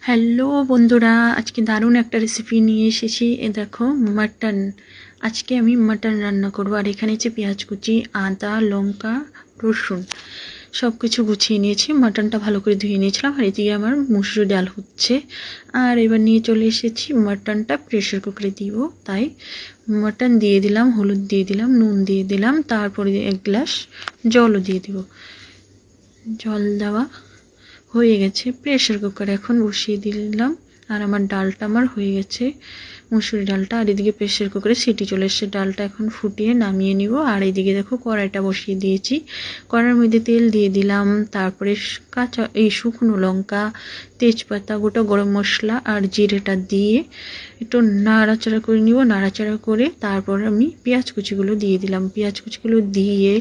Hello বন্ধুরা, আজকে দারুণ একটা রেসিপি নিয়ে এসেছি। দেখো, মাটন। আজকে আমি মাটন রান্না করবো। আর এখানে যে পেঁয়াজ কুচি, আদা, লঙ্কা, রসুন সব কিছু গুছিয়ে নিয়েছি। মাটনটা ভালো করে ধুয়ে নিয়েছিলাম। আর এদিকে আমার মুসুর ডাল হচ্ছে। আর এবার নিয়ে চলে এসেছি মাটনটা প্রেশার কুকারে দিব। তাই মাটন দিয়ে দিলাম, হলুদ দিয়ে দিলাম, নুন দিয়ে দিলাম, তারপরে 1 গ্লাস জলও দিয়ে দিব। জল দেওয়া হয়ে গেছে। প্রেশার কুকারে এখন বসিয়ে দিলাম। আর আমার ডালটা হয়ে গেছে, মুসুরি ডালটা। আর এদিকে প্রেশার কুকারে সিটি চলে এসেছে। ডালটা এখন ফুটিয়ে নামিয়ে নিব। আর এইদিকে দেখো, কড়াইটা বসিয়ে দিয়েছি। কড়াইয়ের মধ্যে তেল দিয়ে দিলাম, তারপরে শুকনো লঙ্কা, তেজপাতা, গোটা গরম মশলা আর জিরেটা দিয়ে একটু নাড়াচাড়া করে নিব। নাড়াচাড়া করে তারপর আমি পেঁয়াজ কুচিগুলো দিয়ে দিলাম। পেঁয়াজ কুচিগুলো দিয়ে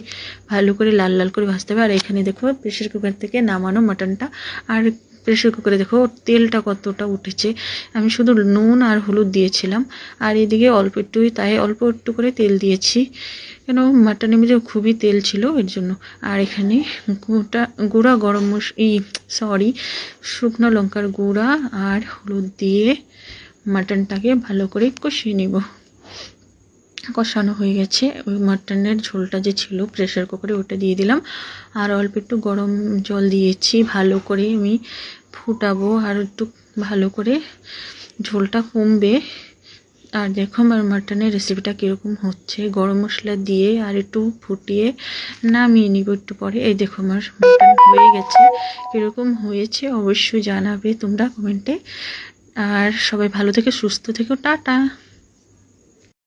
ভালো করে লাল লাল করে ভাজতে হবে। আর এখানে দেখো, প্রেশার কুকার থেকে নামানো মাটনটা। আর প্রেশার কুকারে দেখো তেলটা কতটা উঠেছে। আমি শুধু নুন আর হলুদ দিয়েছিলাম। আর এদিকে অল্প একটু করে তেল দিয়েছি, কেন মাটনের মধ্যে খুবই তেল ছিল এর জন্য। আর এখানে গুঁড়া গরম শুকনো লঙ্কার গুঁড়া আর হলুদ দিয়ে মাটনটাকে ভালো করে কষিয়ে নিব। কষানো হয়ে গেছে। ওই মাটনের ঝোলটা যে ছিল প্রেশার কুকারে, ওটা দিয়ে দিলাম। আর অল্প একটু গরম জল দিয়েছি। ভালো করে আমি ফুটাবো আর একটু ভালো করে ঝোলটা কমবে। আর দেখো আমার মাটনের রেসিপিটা কীরকম হচ্ছে। গরম মশলা দিয়ে আর একটু ফুটিয়ে নামিয়ে নিব একটু পরে। এই দেখো, আমার মাটন হয়ে গেছে। কীরকম হয়েছে অবশ্যই জানাবে তোমরা কমেন্টে। আর সবাই ভালো থেকে সুস্থ থেকো। টাটা।